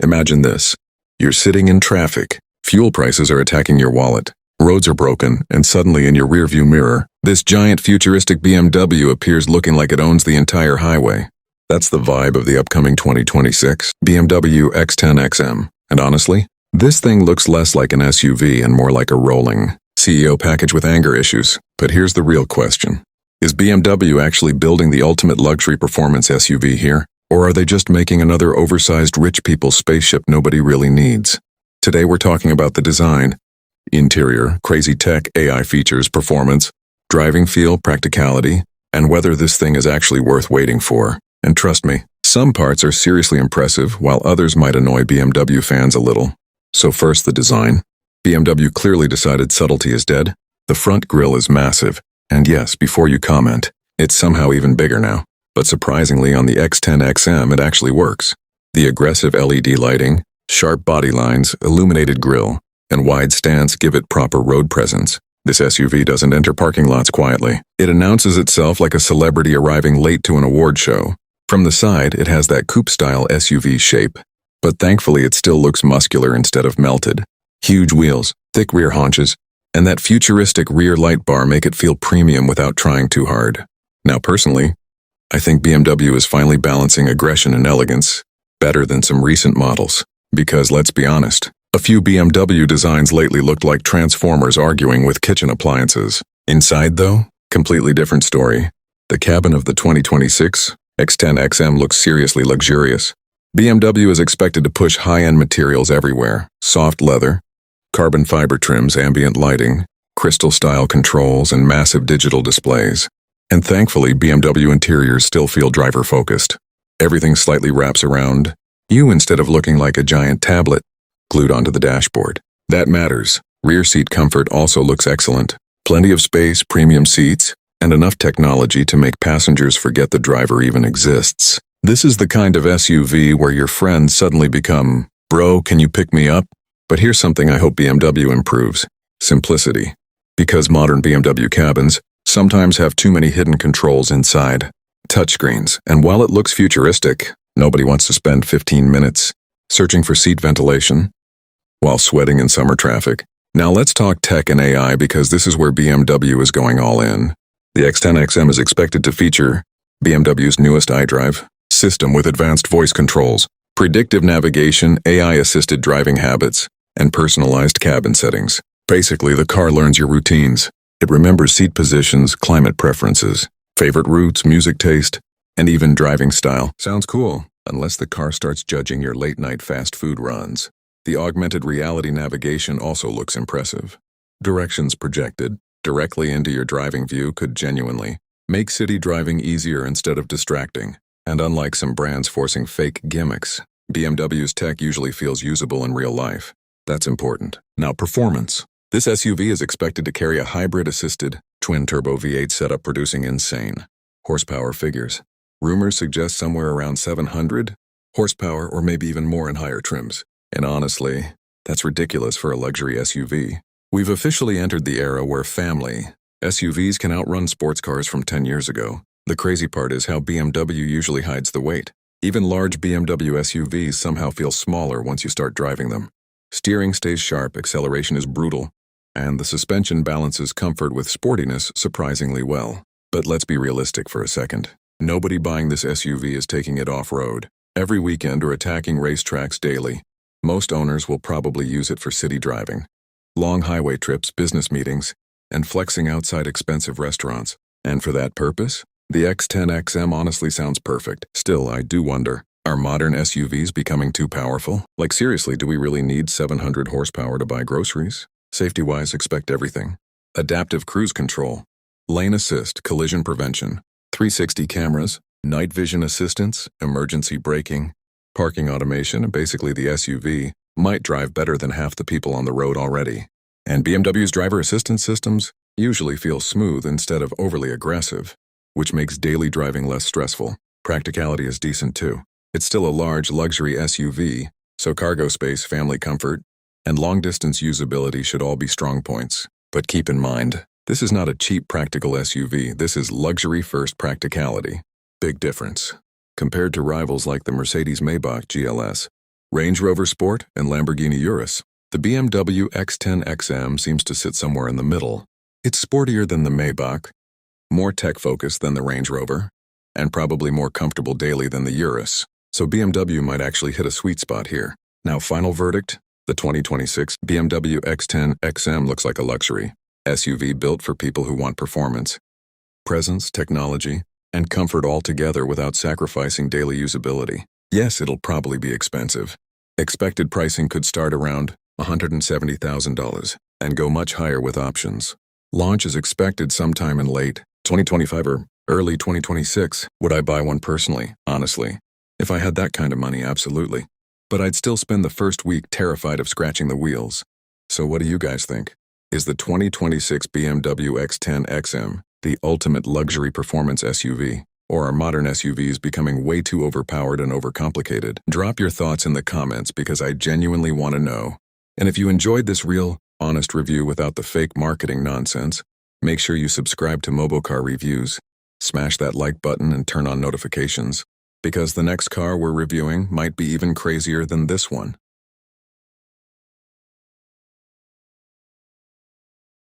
Imagine this. You're sitting in traffic. Fuel prices are attacking your wallet. Roads are broken, and suddenly in your rearview mirror, this giant futuristic BMW appears looking like it owns the entire highway. That's the vibe of the upcoming 2026 BMW X10 XM. And honestly, this thing looks less like an SUV and more like a rolling CEO package with anger issues. But here's the real question. Is BMW actually building the ultimate luxury performance SUV here? Or are they just making another oversized rich people's spaceship nobody really needs? Today we're talking about the design, interior, crazy tech, AI features, performance, driving feel, practicality, and whether this thing is actually worth waiting for. And trust me, some parts are seriously impressive, while others might annoy BMW fans a little. So first, the design. BMW clearly decided subtlety is dead. The front grille is massive, and yes, before you comment, it's somehow even bigger now. But surprisingly, on the X10 XM it actually works. The aggressive LED lighting, sharp body lines, illuminated grille, and wide stance give it proper road presence. This SUV doesn't enter parking lots quietly. It announces itself like a celebrity arriving late to an award show. From the side, it has that coupe-style SUV shape, but thankfully it still looks muscular instead of melted. Huge wheels, thick rear haunches, and that futuristic rear light bar make it feel premium without trying too hard. Now personally, I think BMW is finally balancing aggression and elegance better than some recent models. Because let's be honest, a few BMW designs lately looked like Transformers arguing with kitchen appliances. Inside though, completely different story. The cabin of the 2026 X10 XM looks seriously luxurious. BMW is expected to push high-end materials everywhere. Soft leather, carbon fiber trims, ambient lighting, crystal-style controls, and massive digital displays. And thankfully, BMW interiors still feel driver-focused. Everything slightly wraps around you instead of looking like a giant tablet glued onto the dashboard. That matters. Rear seat comfort also looks excellent. Plenty of space, premium seats, and enough technology to make passengers forget the driver even exists. This is the kind of SUV where your friends suddenly become, "Bro, can you pick me up?" But here's something I hope BMW improves. Simplicity. Because modern BMW cabins sometimes have too many hidden controls inside. Touchscreens, and while it looks futuristic, nobody wants to spend 15 minutes searching for seat ventilation while sweating in summer traffic. Now let's talk tech and AI because this is where BMW is going all in. The X10 XM is expected to feature BMW's newest iDrive system with advanced voice controls, predictive navigation, AI-assisted driving habits, and personalized cabin settings. Basically, the car learns your routines. It remembers seat positions, climate preferences, favorite routes, music taste, and even driving style. Sounds cool, unless the car starts judging your late-night fast food runs. The augmented reality navigation also looks impressive. Directions projected directly into your driving view could genuinely make city driving easier instead of distracting. And unlike some brands forcing fake gimmicks, BMW's tech usually feels usable in real life. That's important. Now, performance. This SUV is expected to carry a hybrid-assisted, twin-turbo V8 setup producing insane horsepower figures. Rumors suggest somewhere around 700 horsepower or maybe even more in higher trims. And honestly, that's ridiculous for a luxury SUV. We've officially entered the era where family SUVs can outrun sports cars from 10 years ago. The crazy part is how BMW usually hides the weight. Even large BMW SUVs somehow feel smaller once you start driving them. Steering stays sharp, acceleration is brutal, and the suspension balances comfort with sportiness surprisingly well. But let's be realistic for a second. Nobody buying this SUV is taking it off-road every weekend or attacking racetracks daily. Most owners will probably use it for city driving, long highway trips, business meetings, and flexing outside expensive restaurants. And for that purpose, the X10 XM honestly sounds perfect. Still, I do wonder, are modern SUVs becoming too powerful? Like seriously, do we really need 700 horsepower to buy groceries? Safety-wise, expect everything. Adaptive cruise control, lane assist, collision prevention, 360 cameras, night vision assistance, emergency braking, parking automation, and basically the SUV might drive better than half the people on the road already. And BMW's driver assistance systems usually feel smooth instead of overly aggressive, which makes daily driving less stressful. Practicality is decent too. It's still a large luxury SUV, so cargo space, family comfort, and long-distance usability should all be strong points. But keep in mind, this is not a cheap practical SUV, this is luxury-first practicality. Big difference. Compared to rivals like the Mercedes-Maybach GLS, Range Rover Sport and Lamborghini Urus. The BMW X10 XM seems to sit somewhere in the middle. It's sportier than the Maybach, more tech-focused than the Range Rover, and probably more comfortable daily than the Urus. So BMW might actually hit a sweet spot here. Now, final verdict, the 2026 BMW X10 XM looks like a luxury SUV built for people who want performance, presence, technology, and comfort all together without sacrificing daily usability. Yes, it'll probably be expensive. Expected pricing could start around $170,000 and go much higher with options. Launch is expected sometime in late 2025 or early 2026. Would I buy one personally? Honestly, if I had that kind of money, absolutely. But I'd still spend the first week terrified of scratching the wheels. So what do you guys think? Is the 2026 BMW X10 XM the ultimate luxury performance SUV? Or are modern SUVs becoming way too overpowered and overcomplicated? Drop your thoughts in the comments because I genuinely want to know. And if you enjoyed this real, honest review without the fake marketing nonsense, make sure you subscribe to Mobocar Reviews, smash that like button and turn on notifications, because the next car we're reviewing might be even crazier than this one.